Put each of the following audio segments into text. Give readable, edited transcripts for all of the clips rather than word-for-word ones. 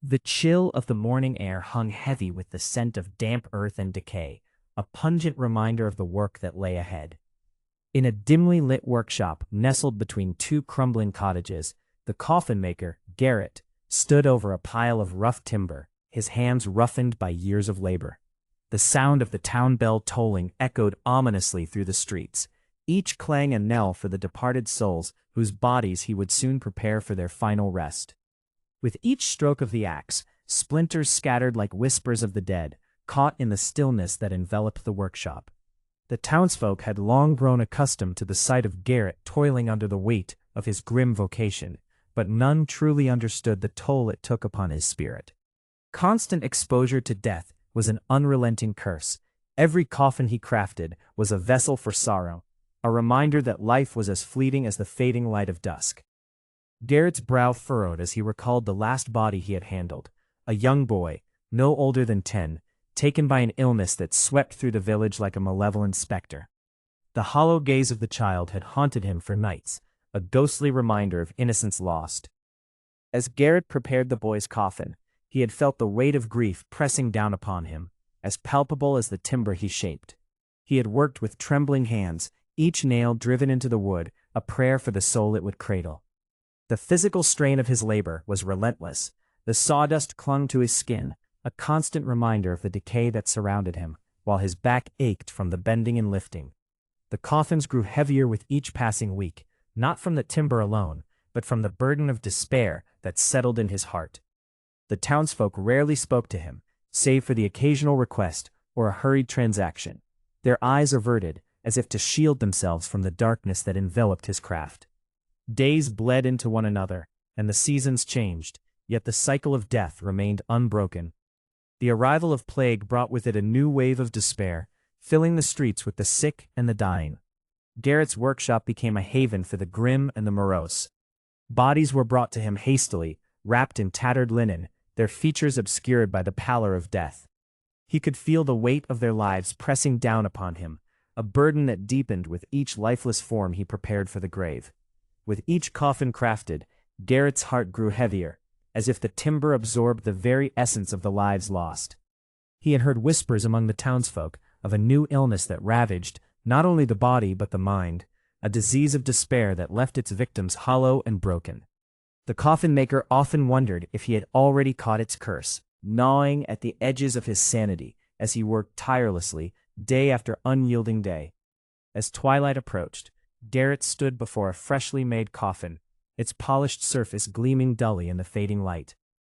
The chill of the morning air hung heavy with the scent of damp earth and decay, a pungent reminder of the work that lay ahead. In a dimly lit workshop nestled between two crumbling cottages, the coffin maker, Garrett, stood over a pile of rough timber, his hands roughened by years of labor. The sound of the town bell tolling echoed ominously through the streets, each clang a knell for the departed souls whose bodies he would soon prepare for their final rest. With each stroke of the axe, splinters scattered like whispers of the dead, caught in the stillness that enveloped the workshop. The townsfolk had long grown accustomed to the sight of Garrett toiling under the weight of his grim vocation, but none truly understood the toll it took upon his spirit. Constant exposure to death was an unrelenting curse. Every coffin he crafted was a vessel for sorrow, a reminder that life was as fleeting as the fading light of dusk. Garrett's brow furrowed as he recalled the last body he had handled, a young boy, no older than 10, taken by an illness that swept through the village like a malevolent specter. The hollow gaze of the child had haunted him for nights, a ghostly reminder of innocence lost. As Garrett prepared the boy's coffin, he had felt the weight of grief pressing down upon him, as palpable as the timber he shaped. He had worked with trembling hands, each nail driven into the wood, a prayer for the soul it would cradle. The physical strain of his labor was relentless. The sawdust clung to his skin, a constant reminder of the decay that surrounded him, while his back ached from the bending and lifting. The coffins grew heavier with each passing week, not from the timber alone, but from the burden of despair that settled in his heart. The townsfolk rarely spoke to him, save for the occasional request or a hurried transaction, their eyes averted, as if to shield themselves from the darkness that enveloped his craft. Days bled into one another, and the seasons changed, yet the cycle of death remained unbroken. The arrival of plague brought with it a new wave of despair, filling the streets with the sick and the dying. Garrett's workshop became a haven for the grim and the morose. Bodies were brought to him hastily, wrapped in tattered linen, their features obscured by the pallor of death. He could feel the weight of their lives pressing down upon him, a burden that deepened with each lifeless form he prepared for the grave. With each coffin crafted, Garrett's heart grew heavier, as if the timber absorbed the very essence of the lives lost. He had heard whispers among the townsfolk of a new illness that ravaged not only the body but the mind, a disease of despair that left its victims hollow and broken. The coffin maker often wondered if he had already caught its curse, gnawing at the edges of his sanity as he worked tirelessly, day after unyielding day. As twilight approached, Garrett stood before a freshly made coffin, its polished surface gleaming dully in the fading light.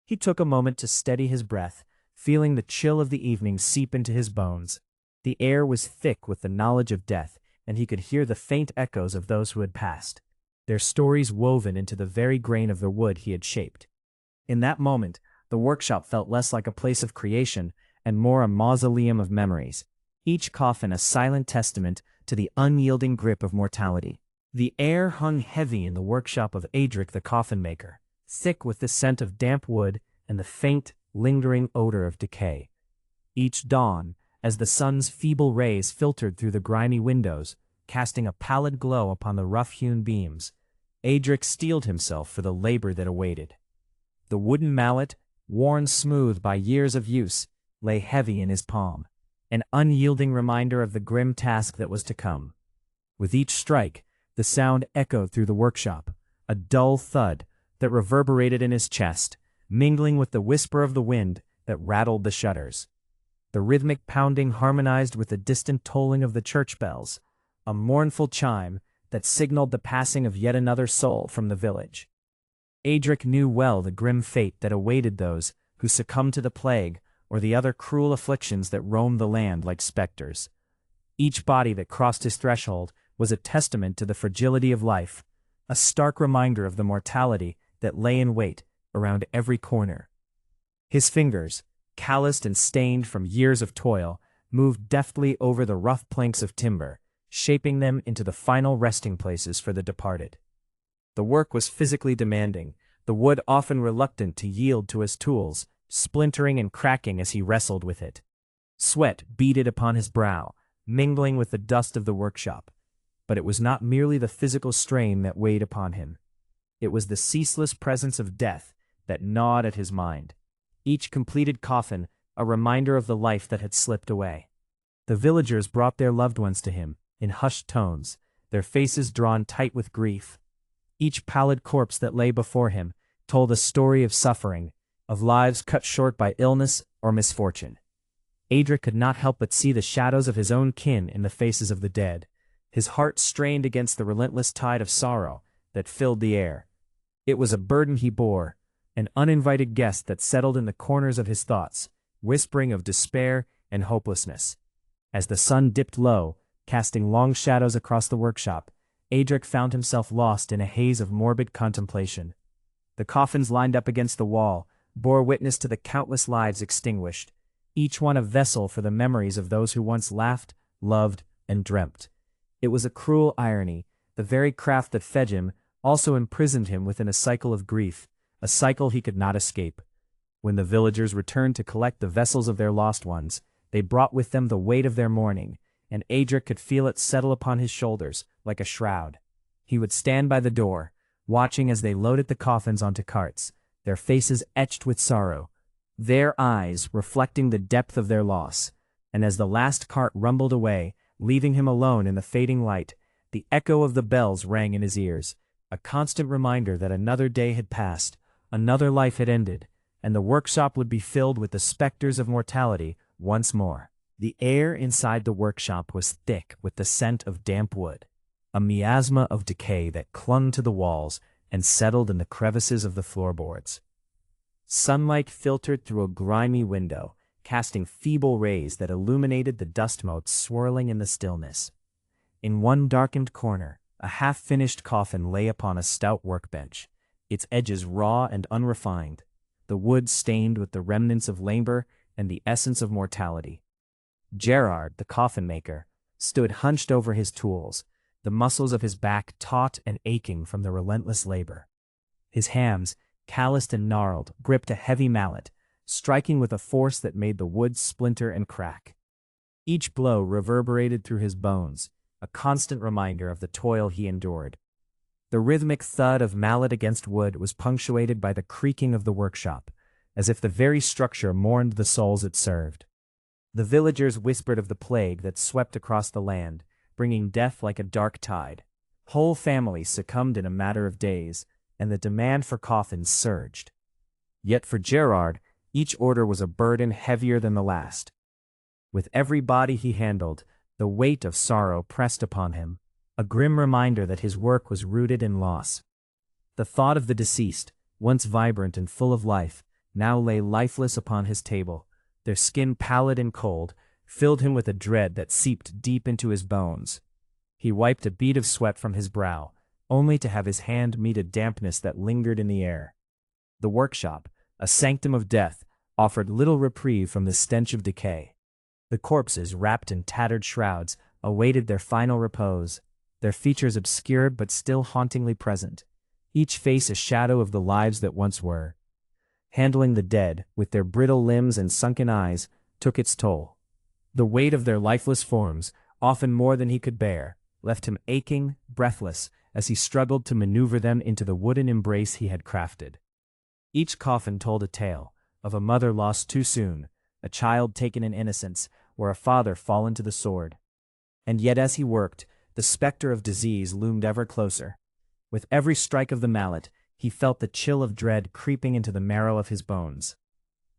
He took a moment to steady his breath, feeling the chill of the evening seep into his bones. The air was thick with the knowledge of death, and he could hear the faint echoes of those who had passed, their stories woven into the very grain of the wood he had shaped. In that moment, the workshop felt less like a place of creation and more a mausoleum of memories, each coffin a silent testament to the unyielding grip of mortality. The air hung heavy in the workshop of Adric the coffin maker, thick with the scent of damp wood and the faint, lingering odor of decay. Each dawn, as the sun's feeble rays filtered through the grimy windows, casting a pallid glow upon the rough-hewn beams, Adric steeled himself for the labor that awaited. The wooden mallet, worn smooth by years of use, lay heavy in his palm, an unyielding reminder of the grim task that was to come. With each strike, the sound echoed through the workshop, a dull thud that reverberated in his chest, mingling with the whisper of the wind that rattled the shutters. The rhythmic pounding harmonized with the distant tolling of the church bells, a mournful chime that signaled the passing of yet another soul from the village. Adric knew well the grim fate that awaited those who succumbed to the plague or the other cruel afflictions that roamed the land like specters. Each body that crossed his threshold was a testament to the fragility of life, a stark reminder of the mortality that lay in wait around every corner. His fingers, calloused and stained from years of toil, moved deftly over the rough planks of timber, shaping them into the final resting places for the departed. The work was physically demanding, the wood often reluctant to yield to his tools, splintering and cracking as he wrestled with it. Sweat beaded upon his brow, mingling with the dust of the workshop. But it was not merely the physical strain that weighed upon him. It was the ceaseless presence of death that gnawed at his mind. each completed coffin a reminder of the life that had slipped away. The villagers brought their loved ones to him, in hushed tones, their faces drawn tight with grief. Each pallid corpse that lay before him told a story of suffering, of lives cut short by illness or misfortune. Adric could not help but see the shadows of his own kin in the faces of the dead, his heart strained against the relentless tide of sorrow that filled the air. It was a burden he bore, an uninvited guest that settled in the corners of his thoughts, whispering of despair and hopelessness. As the sun dipped low, casting long shadows across the workshop, Adric found himself lost in a haze of morbid contemplation. The coffins lined up against the wall bore witness to the countless lives extinguished, each one a vessel for the memories of those who once laughed, loved, and dreamt. It was a cruel irony, the very craft that fed him also imprisoned him within a cycle of grief, a cycle he could not escape. When the villagers returned to collect the vessels of their lost ones, they brought with them the weight of their mourning, and Adric could feel it settle upon his shoulders like a shroud. He would stand by the door, watching as they loaded the coffins onto carts, their faces etched with sorrow, their eyes reflecting the depth of their loss. And as the last cart rumbled away, leaving him alone in the fading light, the echo of the bells rang in his ears, a constant reminder that another day had passed, another life had ended, and the workshop would be filled with the specters of mortality once more. The air inside the workshop was thick with the scent of damp wood, a miasma of decay that clung to the walls and settled in the crevices of the floorboards. Sunlight filtered through a grimy window, casting feeble rays that illuminated the dust motes swirling in the stillness. In one darkened corner, a half-finished coffin lay upon a stout workbench, its edges raw and unrefined, the wood stained with the remnants of labor and the essence of mortality. Gerard, the coffin maker, stood hunched over his tools, the muscles of his back taut and aching from the relentless labor. His hands, calloused and gnarled, gripped a heavy mallet, striking with a force that made the wood splinter and crack. Each blow reverberated through his bones, a constant reminder of the toil he endured. The rhythmic thud of mallet against wood was punctuated by the creaking of the workshop, as if the very structure mourned the souls it served. The villagers whispered of the plague that swept across the land, bringing death like a dark tide. Whole families succumbed in a matter of days, and the demand for coffins surged. Yet for Gerard, each order was a burden heavier than the last. With every body he handled, the weight of sorrow pressed upon him, a grim reminder that his work was rooted in loss. The thought of the deceased, once vibrant and full of life, now lay lifeless upon his table, their skin pallid and cold, filled him with a dread that seeped deep into his bones. He wiped a bead of sweat from his brow, only to have his hand meet a dampness that lingered in the air. The workshop, a sanctum of death, offered little reprieve from the stench of decay. The corpses, wrapped in tattered shrouds, awaited their final repose, their features obscured but still hauntingly present, each face a shadow of the lives that once were. Handling the dead, with their brittle limbs and sunken eyes, took its toll. The weight of their lifeless forms, often more than he could bear, left him aching, breathless, as he struggled to maneuver them into the wooden embrace he had crafted. Each coffin told a tale, of a mother lost too soon, a child taken in innocence, or a father fallen to the sword. And yet as he worked, the specter of disease loomed ever closer. With every strike of the mallet, he felt the chill of dread creeping into the marrow of his bones.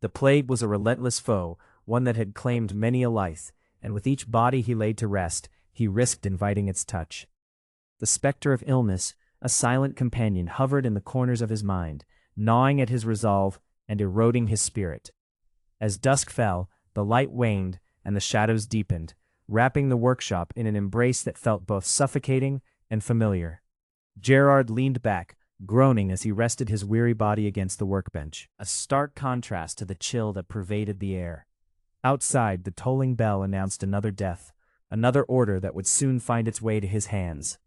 The plague was a relentless foe, one that had claimed many a life, and with each body he laid to rest, he risked inviting its touch. The specter of illness, a silent companion, hovered in the corners of his mind, gnawing at his resolve and eroding his spirit. As dusk fell, the light waned and the shadows deepened, wrapping the workshop in an embrace that felt both suffocating and familiar. Gerard leaned back, groaning as he rested his weary body against the workbench, a stark contrast to the chill that pervaded the air. Outside, the tolling bell announced another death, another order that would soon find its way to his hands.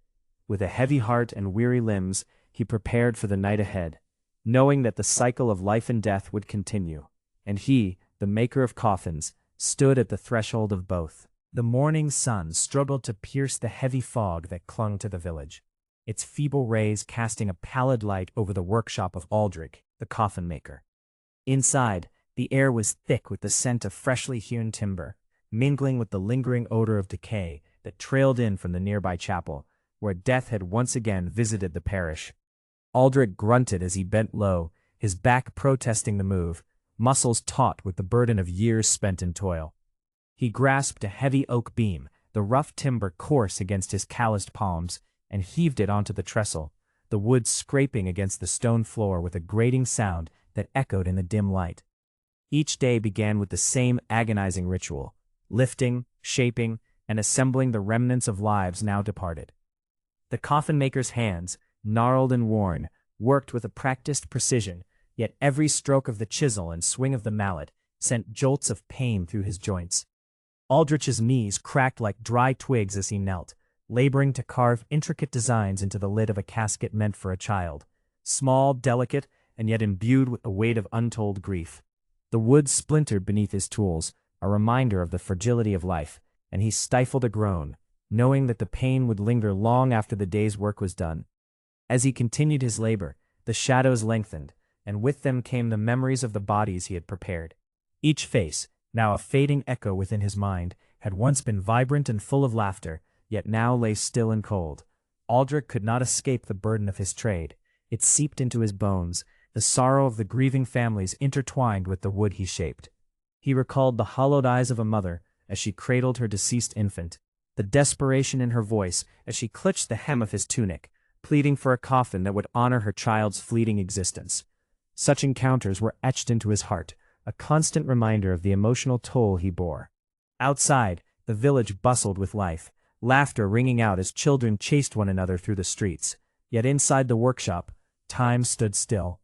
With a heavy heart and weary limbs, he prepared for the night ahead, knowing that the cycle of life and death would continue, and he, the maker of coffins, stood at the threshold of both. The morning sun struggled to pierce the heavy fog that clung to the village, its feeble rays casting a pallid light over the workshop of Aldrich, the coffin maker. Inside, The air was thick with the scent of freshly hewn timber, mingling with the lingering odor of decay that trailed in from the nearby chapel, where death had once again visited the parish. Aldrich grunted as he bent low, his back protesting the move, muscles taut with the burden of years spent in toil. He grasped a heavy oak beam, the rough timber coarse against his calloused palms, and heaved it onto the trestle, the wood scraping against the stone floor with a grating sound that echoed in the dim light. Each day began with the same agonizing ritual, lifting, shaping, and assembling the remnants of lives now departed. The coffin-maker's hands, gnarled and worn, worked with a practiced precision, yet every stroke of the chisel and swing of the mallet sent jolts of pain through his joints. Aldrich's knees cracked like dry twigs as he knelt, laboring to carve intricate designs into the lid of a casket meant for a child, small, delicate, and yet imbued with the weight of untold grief. The wood splintered beneath his tools, a reminder of the fragility of life, and he stifled a groan, knowing that the pain would linger long after the day's work was done. As he continued his labor, the shadows lengthened, and with them came the memories of the bodies he had prepared. Each face, now a fading echo within his mind, had once been vibrant and full of laughter, yet now lay still and cold. Aldrich could not escape the burden of his trade. It seeped into his bones, the sorrow of the grieving families intertwined with the wood he shaped. He recalled the hollowed eyes of a mother as she cradled her deceased infant, the desperation in her voice as she clutched the hem of his tunic, pleading for a coffin that would honor her child's fleeting existence. Such encounters were etched into his heart, a constant reminder of the emotional toll he bore. Outside, the village bustled with life, laughter ringing out as children chased one another through the streets. Yet inside the workshop, time stood still.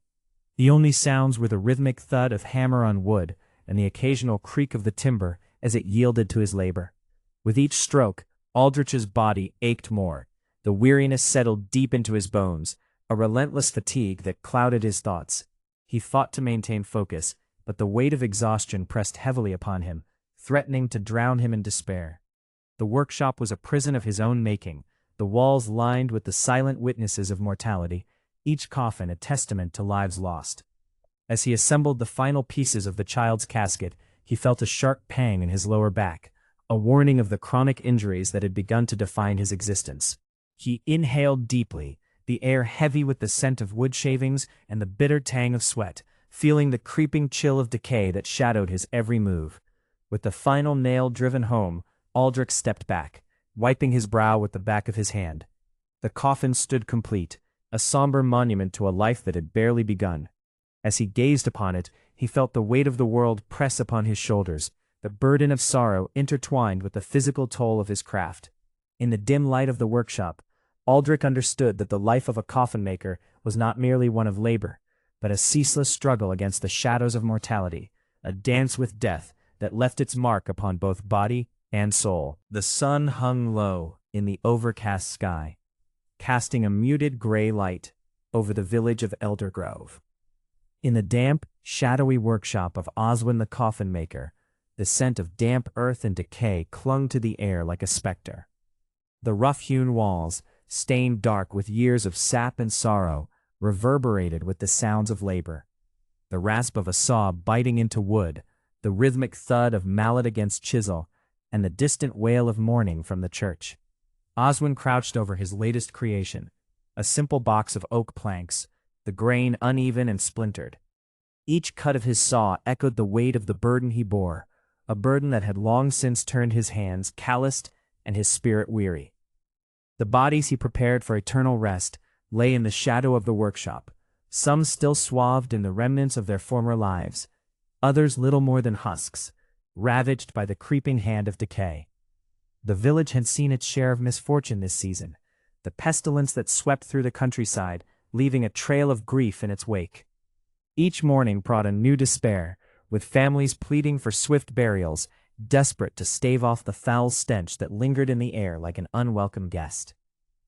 The only sounds were the rhythmic thud of hammer on wood and the occasional creak of the timber as it yielded to his labor. With each stroke, Aldrich's body ached more. The weariness settled deep into his bones, a relentless fatigue that clouded his thoughts. He fought to maintain focus, but the weight of exhaustion pressed heavily upon him, threatening to drown him in despair. The workshop was a prison of his own making, the walls lined with the silent witnesses of mortality, each coffin a testament to lives lost. As he assembled the final pieces of the child's casket, he felt a sharp pang in his lower back, a warning of the chronic injuries that had begun to define his existence. He inhaled deeply, the air heavy with the scent of wood shavings and the bitter tang of sweat, feeling the creeping chill of decay that shadowed his every move. With the final nail driven home, Aldrich stepped back, wiping his brow with the back of his hand. The coffin stood complete, a somber monument to a life that had barely begun. As he gazed upon it, he felt the weight of the world press upon his shoulders, the burden of sorrow intertwined with the physical toll of his craft. In the dim light of the workshop, Aldrich understood that the life of a coffin-maker was not merely one of labor, but a ceaseless struggle against the shadows of mortality, a dance with death that left its mark upon both body and soul. The sun hung low in the overcast sky, casting a muted gray light over the village of Eldergrove. In the damp, shadowy workshop of Oswin the coffin-maker, the scent of damp earth and decay clung to the air like a specter. The rough-hewn walls, stained dark with years of sap and sorrow, reverberated with the sounds of labor. The rasp of a saw biting into wood, the rhythmic thud of mallet against chisel, and the distant wail of mourning from the church. Oswin crouched over his latest creation, a simple box of oak planks, the grain uneven and splintered. Each cut of his saw echoed the weight of the burden he bore, a burden that had long since turned his hands calloused and his spirit weary. The bodies he prepared for eternal rest lay in the shadow of the workshop, some still swathed in the remnants of their former lives, others little more than husks, ravaged by the creeping hand of decay. The village had seen its share of misfortune this season, the pestilence that swept through the countryside, leaving a trail of grief in its wake. Each morning brought a new despair, with families pleading for swift burials, desperate to stave off the foul stench that lingered in the air like an unwelcome guest.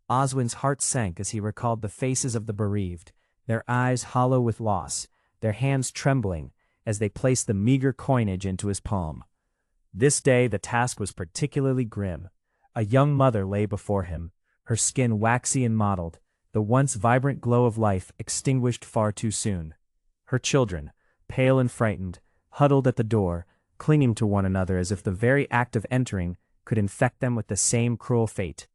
Oswin's heart sank as he recalled the faces of the bereaved, their eyes hollow with loss, their hands trembling as they placed the meager coinage into his palm. This day the task was particularly grim. A young mother lay before him, her skin waxy and mottled, the once vibrant glow of life extinguished far too soon. Her children, pale and frightened, huddled at the door, clinging to one another as if the very act of entering could infect them with the same cruel fate.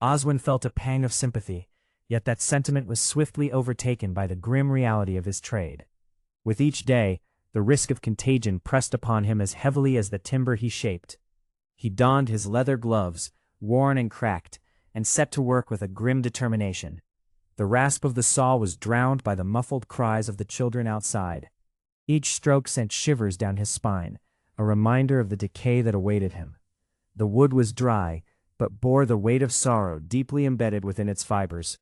Oswin felt a pang of sympathy, yet that sentiment was swiftly overtaken by the grim reality of his trade. With each day, the risk of contagion pressed upon him as heavily as the timber he shaped. He donned his leather gloves, worn and cracked, and set to work with a grim determination. The rasp of the saw was drowned by the muffled cries of the children outside. Each stroke sent shivers down his spine, a reminder of the decay that awaited him. The wood was dry, but bore the weight of sorrow deeply embedded within its fibers.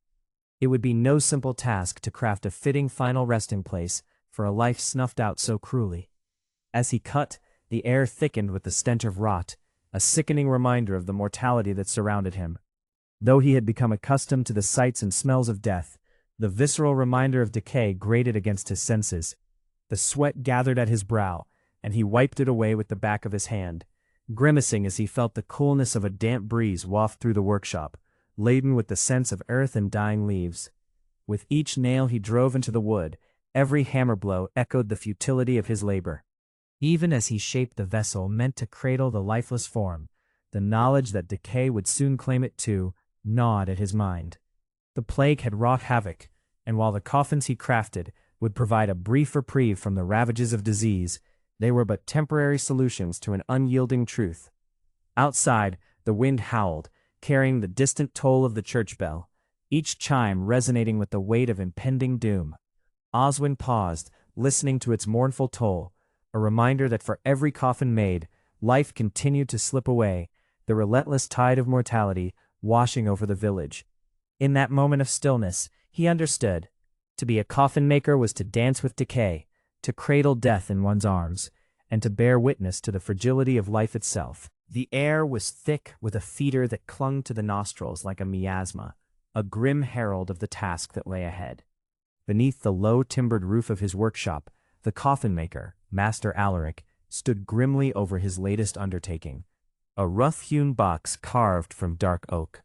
It would be no simple task to craft a fitting final resting place for a life snuffed out so cruelly. As he cut, the air thickened with the stench of rot, a sickening reminder of the mortality that surrounded him. Though he had become accustomed to the sights and smells of death, the visceral reminder of decay grated against his senses. The sweat gathered at his brow, and he wiped it away with the back of his hand, grimacing as he felt the coolness of a damp breeze waft through the workshop, laden with the scents of earth and dying leaves. With each nail he drove into the wood, every hammer blow echoed the futility of his labor. Even as he shaped the vessel meant to cradle the lifeless form, the knowledge that decay would soon claim it too gnawed at his mind. The plague had wrought havoc, and while the coffins he crafted would provide a brief reprieve from the ravages of disease, they were but temporary solutions to an unyielding truth. Outside, the wind howled, carrying the distant toll of the church bell, each chime resonating with the weight of impending doom. Oswin paused, listening to its mournful toll, a reminder that for every coffin made, life continued to slip away, the relentless tide of mortality washing over the village. In that moment of stillness, he understood. To be a coffin maker was to dance with decay, to cradle death in one's arms, and to bear witness to the fragility of life itself. The air was thick with a fetor that clung to the nostrils like a miasma, a grim herald of the task that lay ahead. Beneath the low timbered roof of his workshop, the coffin maker, Master Alaric, stood grimly over his latest undertaking, a rough-hewn box carved from dark oak.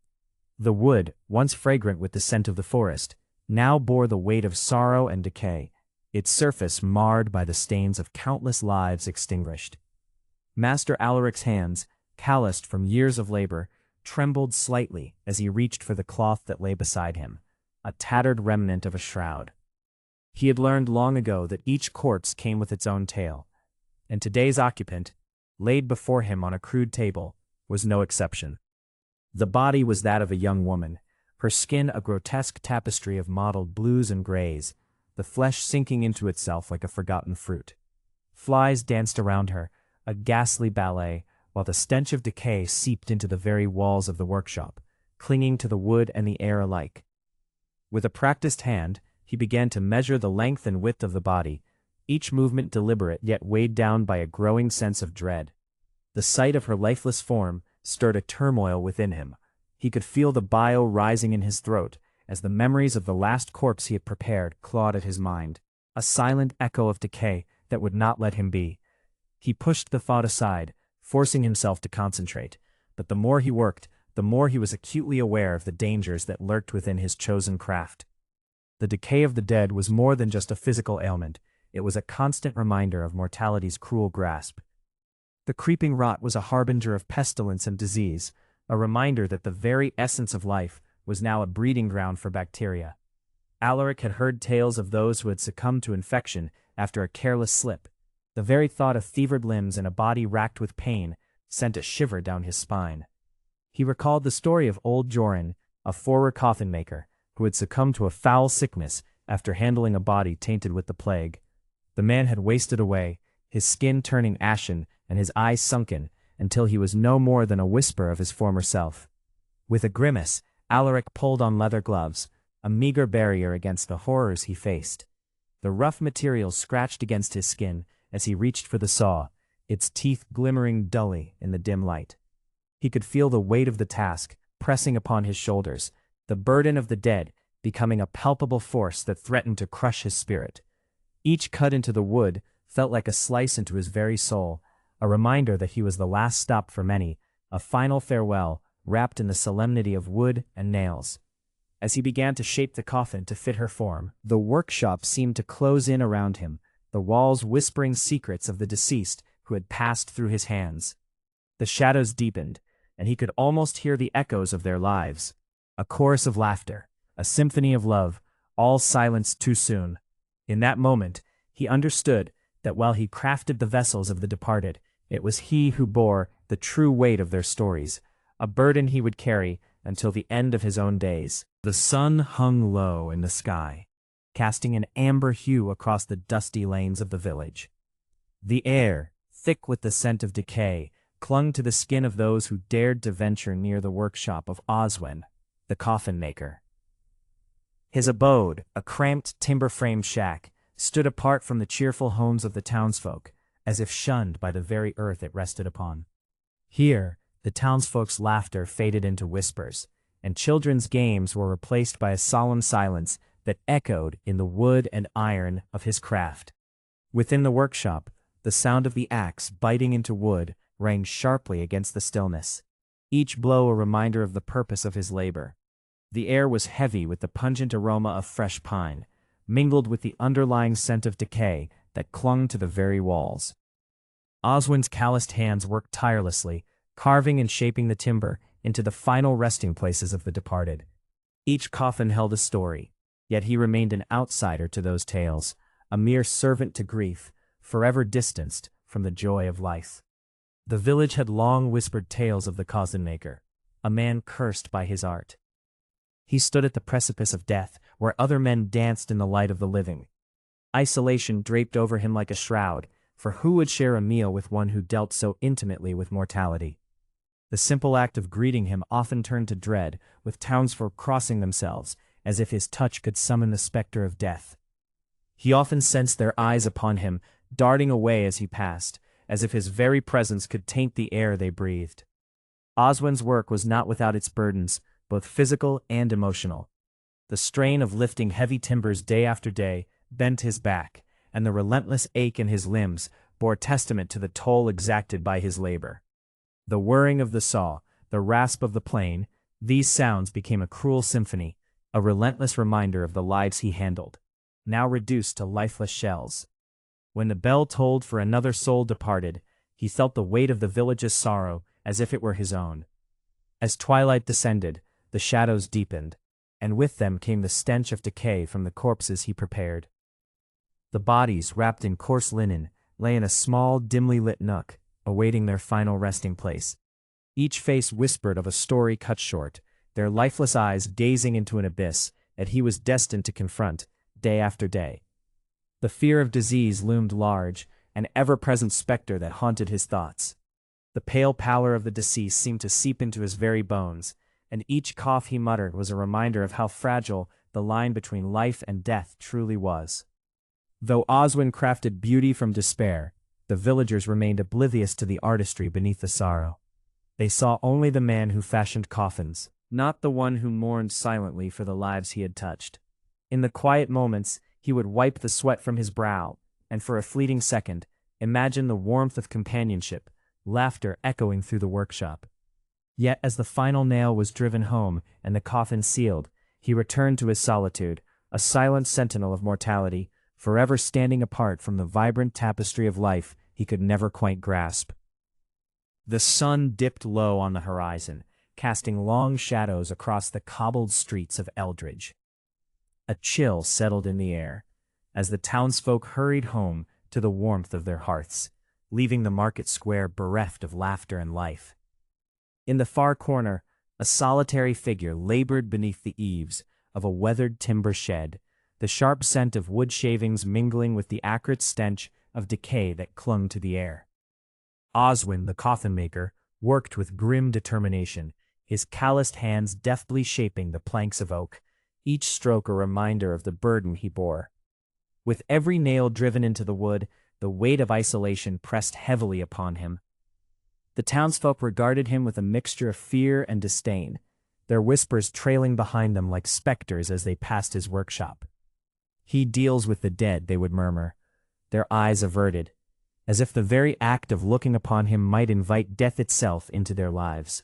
The wood, once fragrant with the scent of the forest, now bore the weight of sorrow and decay, its surface marred by the stains of countless lives extinguished. Master Alaric's hands, calloused from years of labor, trembled slightly as he reached for the cloth that lay beside him, a tattered remnant of a shroud. He had learned long ago that each corpse came with its own tale, and today's occupant, laid before him on a crude table, was no exception. The body was that of a young woman, her skin a grotesque tapestry of mottled blues and grays, the flesh sinking into itself like a forgotten fruit. Flies danced around her, a ghastly ballet, while the stench of decay seeped into the very walls of the workshop, clinging to the wood and the air alike. With a practiced hand, he began to measure the length and width of the body, each movement deliberate yet weighed down by a growing sense of dread. The sight of her lifeless form stirred a turmoil within him. He could feel the bile rising in his throat as the memories of the last corpse he had prepared clawed at his mind, a silent echo of decay that would not let him be. He pushed the thought aside, forcing himself to concentrate, but the more he worked, the more he was acutely aware of the dangers that lurked within his chosen craft. The decay of the dead was more than just a physical ailment, it was a constant reminder of mortality's cruel grasp. The creeping rot was a harbinger of pestilence and disease, a reminder that the very essence of life was now a breeding ground for bacteria. Alaric had heard tales of those who had succumbed to infection after a careless slip. The very thought of fevered limbs and a body racked with pain sent a shiver down his spine. He recalled the story of old Joran, a former coffin maker, who had succumbed to a foul sickness after handling a body tainted with the plague. The man had wasted away, his skin turning ashen and his eyes sunken, until he was no more than a whisper of his former self. With a grimace, Alaric pulled on leather gloves, a meager barrier against the horrors he faced. The rough material scratched against his skin as he reached for the saw, its teeth glimmering dully in the dim light. He could feel the weight of the task pressing upon his shoulders, the burden of the dead becoming a palpable force that threatened to crush his spirit. Each cut into the wood felt like a slice into his very soul, a reminder that he was the last stop for many, a final farewell wrapped in the solemnity of wood and nails. As he began to shape the coffin to fit her form, the workshop seemed to close in around him, the walls whispering secrets of the deceased who had passed through his hands. The shadows deepened, and he could almost hear the echoes of their lives. A chorus of laughter, a symphony of love, all silenced too soon. In that moment, he understood that while he crafted the vessels of the departed, it was he who bore the true weight of their stories, a burden he would carry until the end of his own days. The sun hung low in the sky, casting an amber hue across the dusty lanes of the village. The air, thick with the scent of decay, clung to the skin of those who dared to venture near the workshop of Oswin, the coffin maker. His abode, a cramped timber-framed shack, stood apart from the cheerful homes of the townsfolk, as if shunned by the very earth it rested upon. Here, the townsfolk's laughter faded into whispers, and children's games were replaced by a solemn silence that echoed in the wood and iron of his craft. Within the workshop, the sound of the axe biting into wood rang sharply against the stillness, each blow a reminder of the purpose of his labor. The air was heavy with the pungent aroma of fresh pine, mingled with the underlying scent of decay that clung to the very walls. Oswin's calloused hands worked tirelessly, carving and shaping the timber into the final resting places of the departed. Each coffin held a story, yet he remained an outsider to those tales, a mere servant to grief, forever distanced from the joy of life. The village had long whispered tales of the coffin maker, a man cursed by his art. He stood at the precipice of death, where other men danced in the light of the living. Isolation draped over him like a shroud, for who would share a meal with one who dealt so intimately with mortality? The simple act of greeting him often turned to dread, with townsfolk crossing themselves, as if his touch could summon the specter of death. He often sensed their eyes upon him, darting away as he passed, as if his very presence could taint the air they breathed. Oswin's work was not without its burdens, both physical and emotional. The strain of lifting heavy timbers day after day bent his back, and the relentless ache in his limbs bore testament to the toll exacted by his labor. The whirring of the saw, the rasp of the plane, these sounds became a cruel symphony, a relentless reminder of the lives he handled, now reduced to lifeless shells. When the bell tolled for another soul departed, he felt the weight of the village's sorrow as if it were his own. As twilight descended, the shadows deepened, and with them came the stench of decay from the corpses he prepared. The bodies, wrapped in coarse linen, lay in a small, dimly lit nook, awaiting their final resting place. Each face whispered of a story cut short, their lifeless eyes gazing into an abyss that he was destined to confront, day after day. The fear of disease loomed large, an ever-present specter that haunted his thoughts. The pale pallor of the deceased seemed to seep into his very bones, and each cough he muttered was a reminder of how fragile the line between life and death truly was. Though Oswin crafted beauty from despair, the villagers remained oblivious to the artistry beneath the sorrow. They saw only the man who fashioned coffins, not the one who mourned silently for the lives he had touched. In the quiet moments, he would wipe the sweat from his brow, and for a fleeting second, imagine the warmth of companionship, laughter echoing through the workshop. Yet as the final nail was driven home and the coffin sealed, he returned to his solitude, a silent sentinel of mortality, forever standing apart from the vibrant tapestry of life he could never quite grasp. The sun dipped low on the horizon, casting long shadows across the cobbled streets of Eldridge. A chill settled in the air, as the townsfolk hurried home to the warmth of their hearths, leaving the market square bereft of laughter and life. In the far corner, a solitary figure labored beneath the eaves of a weathered timber shed, the sharp scent of wood shavings mingling with the acrid stench of decay that clung to the air. Oswin, the coffin maker, worked with grim determination, his calloused hands deftly shaping the planks of oak, each stroke a reminder of the burden he bore. With every nail driven into the wood, the weight of isolation pressed heavily upon him. The townsfolk regarded him with a mixture of fear and disdain, their whispers trailing behind them like specters as they passed his workshop. "He deals with the dead," they would murmur, their eyes averted, as if the very act of looking upon him might invite death itself into their lives.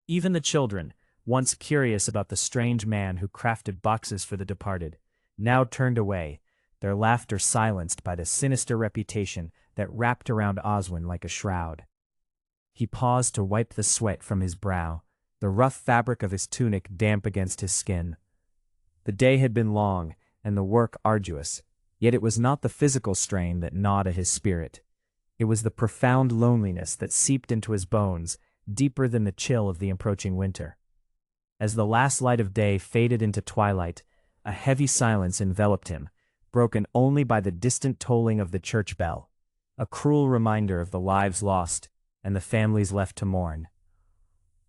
Even the children, once curious about the strange man who crafted boxes for the departed, now turned away, their laughter silenced by the sinister reputation that wrapped around Oswin like a shroud. He paused to wipe the sweat from his brow, the rough fabric of his tunic damp against his skin. The day had been long, and the work arduous, yet it was not the physical strain that gnawed at his spirit. It was the profound loneliness that seeped into his bones, deeper than the chill of the approaching winter. As the last light of day faded into twilight, a heavy silence enveloped him, broken only by the distant tolling of the church bell, a cruel reminder of the lives lost and the families left to mourn.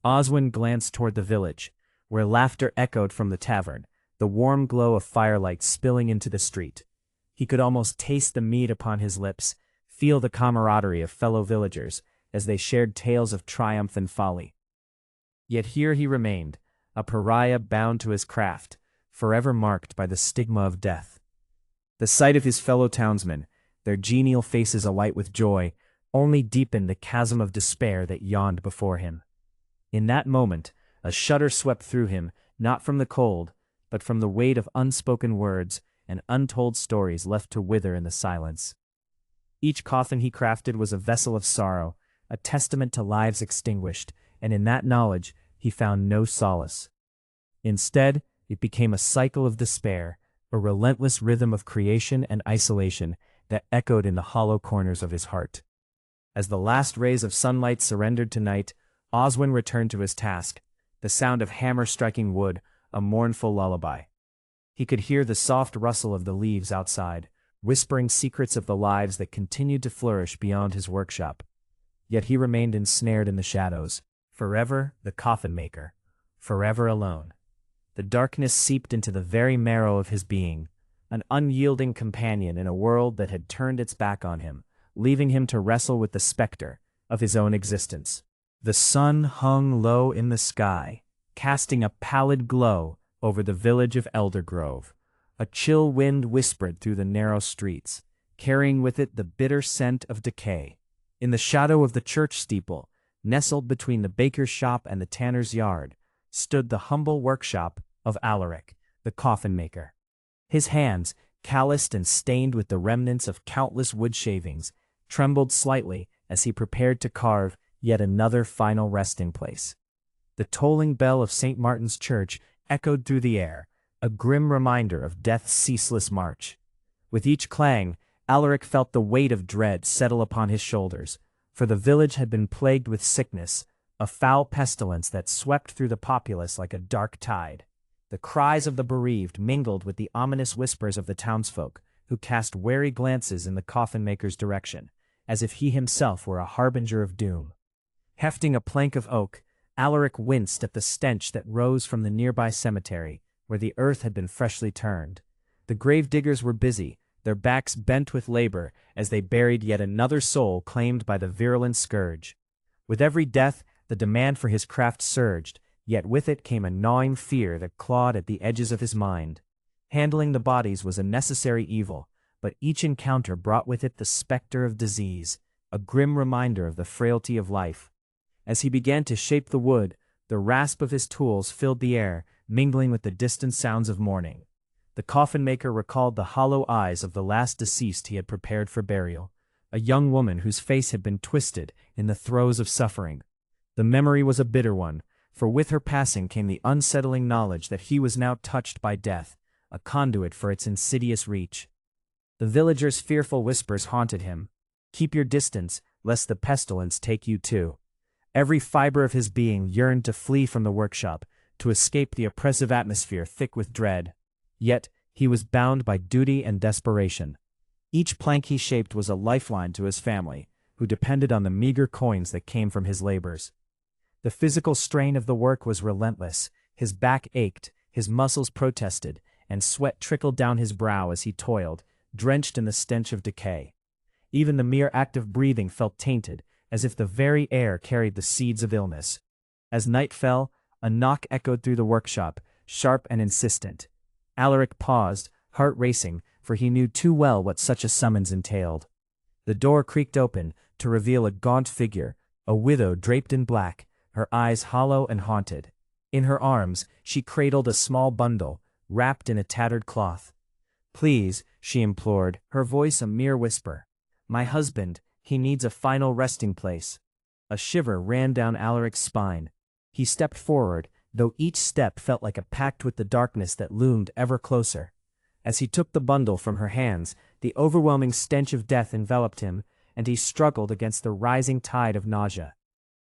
Oswin glanced toward the village, where laughter echoed from the tavern, the warm glow of firelight spilling into the street. He could almost taste the mead upon his lips, feel the camaraderie of fellow villagers as they shared tales of triumph and folly. Yet here he remained, a pariah bound to his craft, forever marked by the stigma of death. The sight of his fellow townsmen, their genial faces alight with joy, only deepened the chasm of despair that yawned before him. In that moment, a shudder swept through him, not from the cold, but from the weight of unspoken words and untold stories left to wither in the silence. Each coffin he crafted was a vessel of sorrow, a testament to lives extinguished, and in that knowledge he found no solace. Instead, it became a cycle of despair, a relentless rhythm of creation and isolation that echoed in the hollow corners of his heart. As the last rays of sunlight surrendered to night, Oswin returned to his task, the sound of hammer striking wood, a mournful lullaby. He could hear the soft rustle of the leaves outside, whispering secrets of the lives that continued to flourish beyond his workshop. Yet he remained ensnared in the shadows, forever the coffin maker, forever alone. The darkness seeped into the very marrow of his being, an unyielding companion in a world that had turned its back on him, leaving him to wrestle with the specter of his own existence. The sun hung low in the sky, casting a pallid glow over the village of Eldergrove. A chill wind whispered through the narrow streets, carrying with it the bitter scent of decay. In the shadow of the church steeple, nestled between the baker's shop and the tanner's yard, stood the humble workshop of Alaric, the coffin maker. His hands, calloused and stained with the remnants of countless wood shavings, trembled slightly as he prepared to carve yet another final resting place. The tolling bell of St. Martin's Church echoed through the air, a grim reminder of death's ceaseless march. With each clang, Alaric felt the weight of dread settle upon his shoulders, for the village had been plagued with sickness, a foul pestilence that swept through the populace like a dark tide. The cries of the bereaved mingled with the ominous whispers of the townsfolk, who cast wary glances in the coffin-maker's direction, as if he himself were a harbinger of doom. Hefting a plank of oak, Alaric winced at the stench that rose from the nearby cemetery, where the earth had been freshly turned. The grave diggers were busy, their backs bent with labor as they buried yet another soul claimed by the virulent scourge. With every death, the demand for his craft surged, yet with it came a gnawing fear that clawed at the edges of his mind. Handling the bodies was a necessary evil, but each encounter brought with it the specter of disease, a grim reminder of the frailty of life. As he began to shape the wood, the rasp of his tools filled the air, mingling with the distant sounds of mourning. The coffin-maker recalled the hollow eyes of the last deceased he had prepared for burial, a young woman whose face had been twisted in the throes of suffering. The memory was a bitter one, for with her passing came the unsettling knowledge that he was now touched by death, a conduit for its insidious reach. The villagers' fearful whispers haunted him. "Keep your distance, lest the pestilence take you too." Every fiber of his being yearned to flee from the workshop, to escape the oppressive atmosphere thick with dread. Yet he was bound by duty and desperation. Each plank he shaped was a lifeline to his family, who depended on the meager coins that came from his labors. The physical strain of the work was relentless. His back ached, his muscles protested, and sweat trickled down his brow as he toiled, drenched in the stench of decay. Even the mere act of breathing felt tainted, as if the very air carried the seeds of illness. As night fell, a knock echoed through the workshop, sharp and insistent. Alaric paused, heart racing, for he knew too well what such a summons entailed. The door creaked open, to reveal a gaunt figure, a widow draped in black, her eyes hollow and haunted. In her arms, she cradled a small bundle, wrapped in a tattered cloth. Please, she implored, her voice a mere whisper. My husband, he needs a final resting place. A shiver ran down Alaric's spine. He stepped forward, though each step felt like a pact with the darkness that loomed ever closer. As he took the bundle from her hands, the overwhelming stench of death enveloped him, and he struggled against the rising tide of nausea.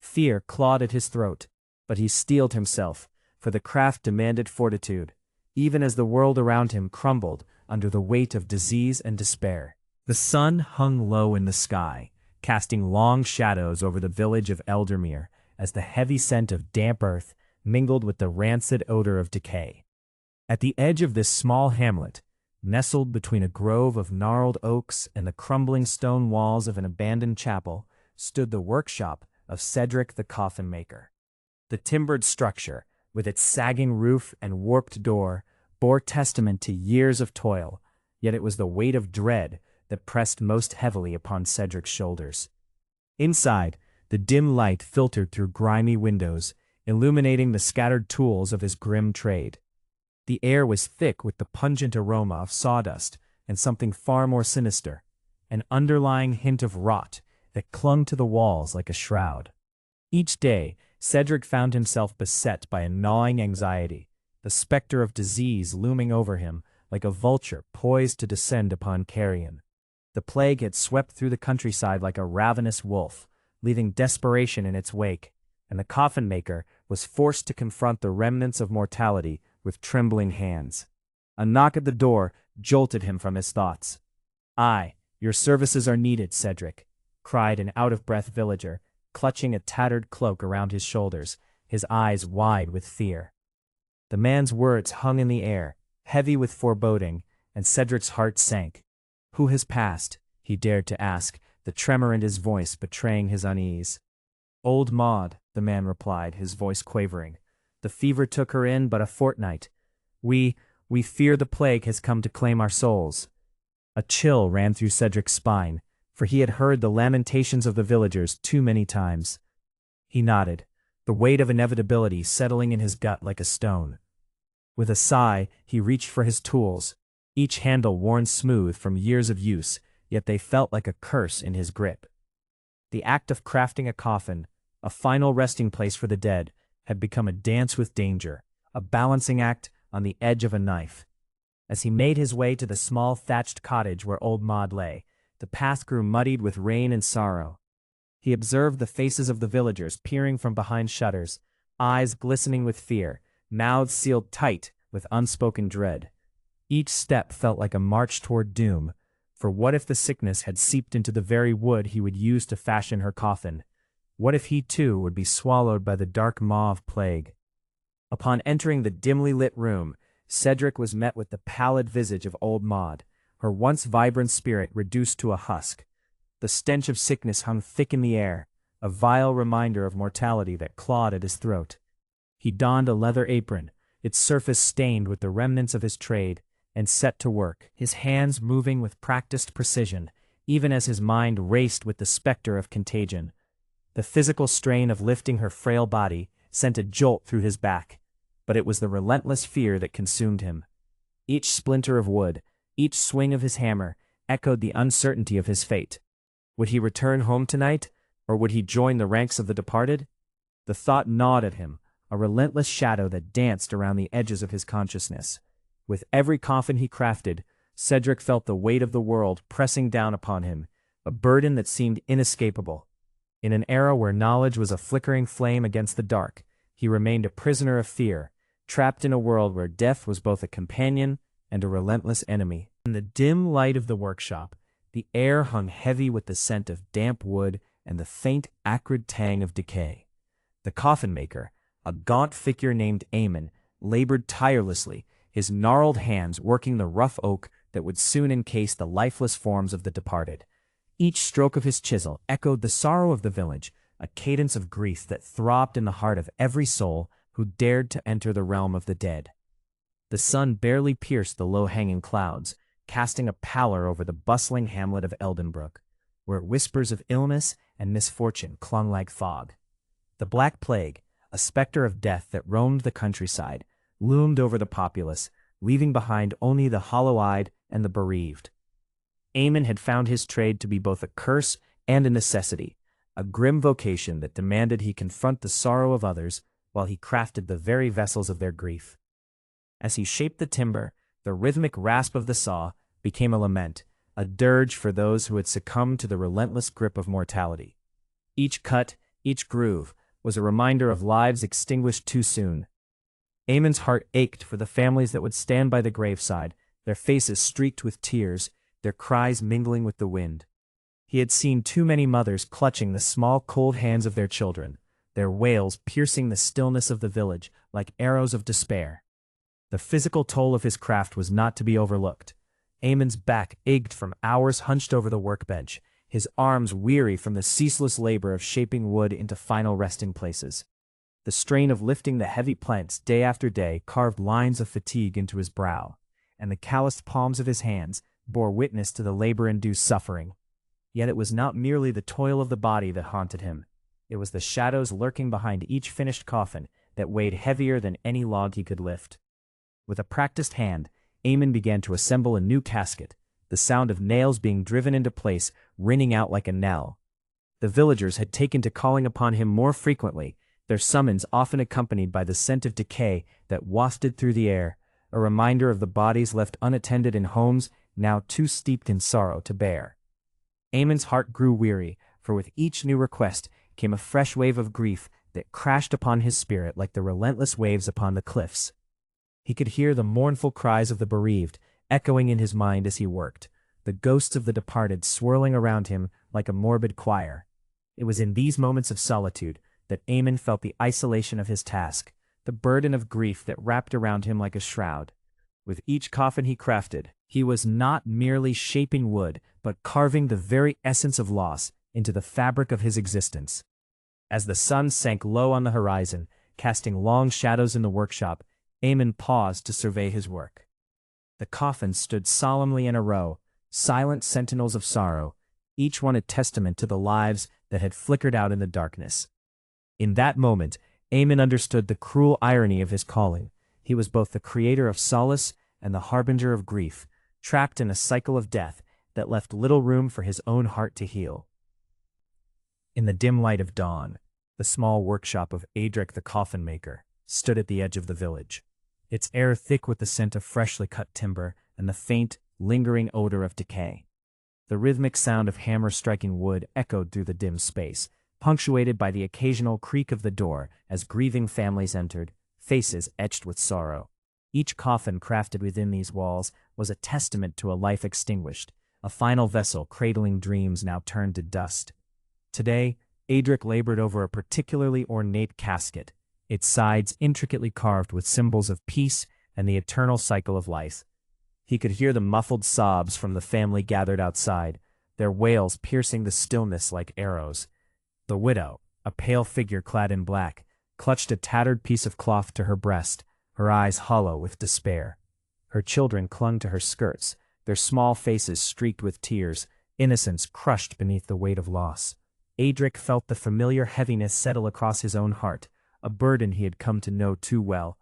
Fear clawed at his throat, but he steeled himself, for the craft demanded fortitude, even as the world around him crumbled under the weight of disease and despair. The sun hung low in the sky, casting long shadows over the village of Eldermere as the heavy scent of damp earth mingled with the rancid odor of decay. At the edge of this small hamlet, nestled between a grove of gnarled oaks and the crumbling stone walls of an abandoned chapel, stood the workshop of Cedric the coffin maker. The timbered structure, with its sagging roof and warped door, bore testament to years of toil, yet it was the weight of dread that pressed most heavily upon Cedric's shoulders. Inside, the dim light filtered through grimy windows, illuminating the scattered tools of his grim trade. The air was thick with the pungent aroma of sawdust and something far more sinister, an underlying hint of rot that clung to the walls like a shroud. Each day, Cedric found himself beset by a gnawing anxiety, the specter of disease looming over him like a vulture poised to descend upon carrion. The plague had swept through the countryside like a ravenous wolf, leaving desperation in its wake, and the coffin maker was forced to confront the remnants of mortality with trembling hands. A knock at the door jolted him from his thoughts. "Aye, your services are needed, Cedric," cried an out-of-breath villager, clutching a tattered cloak around his shoulders, his eyes wide with fear. The man's words hung in the air, heavy with foreboding, and Cedric's heart sank. "Who has passed?" he dared to ask, the tremor in his voice betraying his unease. "Old Maud," the man replied, his voice quavering. "The fever took her in but a fortnight. We fear the plague has come to claim our souls." A chill ran through Cedric's spine, for he had heard the lamentations of the villagers too many times. He nodded, the weight of inevitability settling in his gut like a stone. With a sigh, he reached for his tools, each handle worn smooth from years of use, yet they felt like a curse in his grip. The act of crafting a coffin, a final resting place for the dead, had become a dance with danger, a balancing act on the edge of a knife. As he made his way to the small thatched cottage where old Maud lay, the path grew muddied with rain and sorrow. He observed the faces of the villagers peering from behind shutters, eyes glistening with fear, mouths sealed tight with unspoken dread. Each step felt like a march toward doom, for what if the sickness had seeped into the very wood he would use to fashion her coffin? What if he too would be swallowed by the dark maw of plague? Upon entering the dimly lit room, Cedric was met with the pallid visage of old Maud, her once vibrant spirit reduced to a husk. The stench of sickness hung thick in the air, a vile reminder of mortality that clawed at his throat. He donned a leather apron, its surface stained with the remnants of his trade, and set to work, his hands moving with practiced precision, even as his mind raced with the specter of contagion. The physical strain of lifting her frail body sent a jolt through his back, but it was the relentless fear that consumed him. Each splinter of wood, each swing of his hammer, echoed the uncertainty of his fate. Would he return home tonight, or would he join the ranks of the departed? The thought gnawed at him, a relentless shadow that danced around the edges of his consciousness. With every coffin he crafted, Cedric felt the weight of the world pressing down upon him, a burden that seemed inescapable. In an era where knowledge was a flickering flame against the dark, he remained a prisoner of fear, trapped in a world where death was both a companion and a relentless enemy. In the dim light of the workshop, the air hung heavy with the scent of damp wood and the faint, acrid tang of decay. The coffin maker, a gaunt figure named Eamon, labored tirelessly, his gnarled hands working the rough oak that would soon encase the lifeless forms of the departed. Each stroke of his chisel echoed the sorrow of the village, a cadence of grief that throbbed in the heart of every soul who dared to enter the realm of the dead. The sun barely pierced the low-hanging clouds, casting a pallor over the bustling hamlet of Eldenbrook, where whispers of illness and misfortune clung like fog. The Black Plague, a specter of death that roamed the countryside, loomed over the populace, leaving behind only the hollow-eyed and the bereaved. Eamon had found his trade to be both a curse and a necessity, a grim vocation that demanded he confront the sorrow of others while he crafted the very vessels of their grief. As he shaped the timber, the rhythmic rasp of the saw became a lament, a dirge for those who had succumbed to the relentless grip of mortality. Each cut, each groove, was a reminder of lives extinguished too soon. Eamon's heart ached for the families that would stand by the graveside, their faces streaked with tears, their cries mingling with the wind. He had seen too many mothers clutching the small cold hands of their children, their wails piercing the stillness of the village like arrows of despair. The physical toll of his craft was not to be overlooked. Eamon's back ached from hours hunched over the workbench, his arms weary from the ceaseless labor of shaping wood into final resting places. The strain of lifting the heavy planks day after day carved lines of fatigue into his brow, and the calloused palms of his hands bore witness to the labor-induced suffering. Yet it was not merely the toil of the body that haunted him. It was the shadows lurking behind each finished coffin that weighed heavier than any log he could lift. With a practiced hand, Eamon began to assemble a new casket, the sound of nails being driven into place ringing out like a knell. The villagers had taken to calling upon him more frequently, their summons often accompanied by the scent of decay that wafted through the air, a reminder of the bodies left unattended in homes now too steeped in sorrow to bear. Eamon's heart grew weary, for with each new request came a fresh wave of grief that crashed upon his spirit like the relentless waves upon the cliffs. He could hear the mournful cries of the bereaved echoing in his mind as he worked, the ghosts of the departed swirling around him like a morbid choir. It was in these moments of solitude that Eamon felt the isolation of his task, the burden of grief that wrapped around him like a shroud. With each coffin he crafted, he was not merely shaping wood, but carving the very essence of loss into the fabric of his existence. As the sun sank low on the horizon, casting long shadows in the workshop, Eamon paused to survey his work. The coffins stood solemnly in a row, silent sentinels of sorrow, each one a testament to the lives that had flickered out in the darkness. In that moment, Eamon understood the cruel irony of his calling. He was both the creator of solace and the harbinger of grief, trapped in a cycle of death that left little room for his own heart to heal. In the dim light of dawn, the small workshop of Adric the coffin maker stood at the edge of the village, its air thick with the scent of freshly cut timber and the faint, lingering odor of decay. The rhythmic sound of hammer striking wood echoed through the dim space, punctuated by the occasional creak of the door as grieving families entered, faces etched with sorrow. Each coffin crafted within these walls was a testament to a life extinguished, a final vessel cradling dreams now turned to dust. Today, Adric labored over a particularly ornate casket, its sides intricately carved with symbols of peace and the eternal cycle of life. He could hear the muffled sobs from the family gathered outside, their wails piercing the stillness like arrows. The widow, a pale figure clad in black, clutched a tattered piece of cloth to her breast, her eyes hollow with despair. Her children clung to her skirts, their small faces streaked with tears, innocence crushed beneath the weight of loss. Adric felt the familiar heaviness settle across his own heart, a burden he had come to know too well.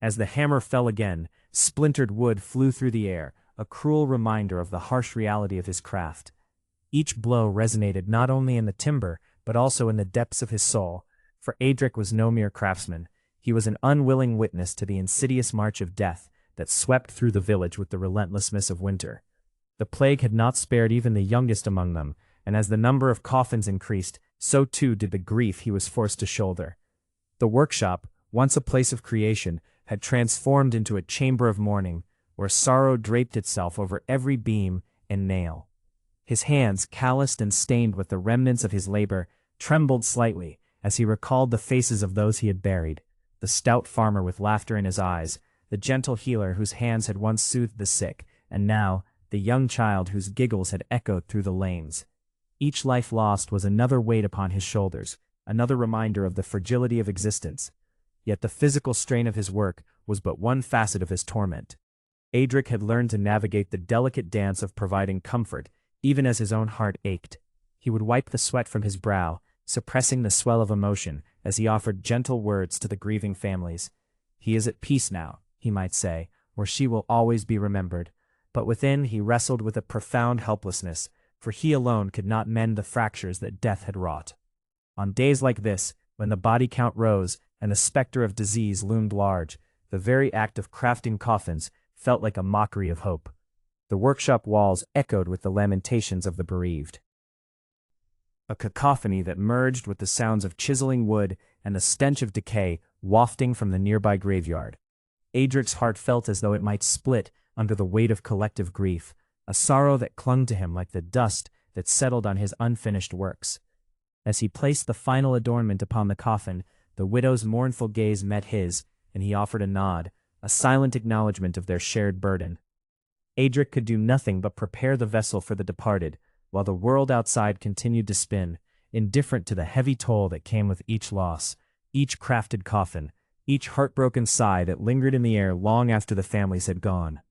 As the hammer fell again, splintered wood flew through the air, a cruel reminder of the harsh reality of his craft. Each blow resonated not only in the timber, but also in the depths of his soul, for Adric was no mere craftsman. He was an unwilling witness to the insidious march of death that swept through the village with the relentlessness of winter. The plague had not spared even the youngest among them, and as the number of coffins increased, so too did the grief he was forced to shoulder. The workshop, once a place of creation, had transformed into a chamber of mourning, where sorrow draped itself over every beam and nail. His hands, calloused and stained with the remnants of his labor, trembled slightly as he recalled the faces of those he had buried, the stout farmer with laughter in his eyes, the gentle healer whose hands had once soothed the sick, and now the young child whose giggles had echoed through the lanes. Each life lost was another weight upon his shoulders, another reminder of the fragility of existence. Yet the physical strain of his work was but one facet of his torment. Adric had learned to navigate the delicate dance of providing comfort, even as his own heart ached. He would wipe the sweat from his brow, suppressing the swell of emotion as he offered gentle words to the grieving families. He is at peace now, he might say, where she will always be remembered. But within he wrestled with a profound helplessness, for he alone could not mend the fractures that death had wrought. On days like this, when the body count rose and the specter of disease loomed large, the very act of crafting coffins felt like a mockery of hope. The workshop walls echoed with the lamentations of the bereaved. A cacophony that merged with the sounds of chiseling wood and the stench of decay wafting from the nearby graveyard. Adric's heart felt as though it might split under the weight of collective grief, a sorrow that clung to him like the dust that settled on his unfinished works. As he placed the final adornment upon the coffin, the widow's mournful gaze met his, and he offered a nod, a silent acknowledgement of their shared burden. Adric could do nothing but prepare the vessel for the departed, while the world outside continued to spin, indifferent to the heavy toll that came with each loss, each crafted coffin, each heartbroken sigh that lingered in the air long after the families had gone.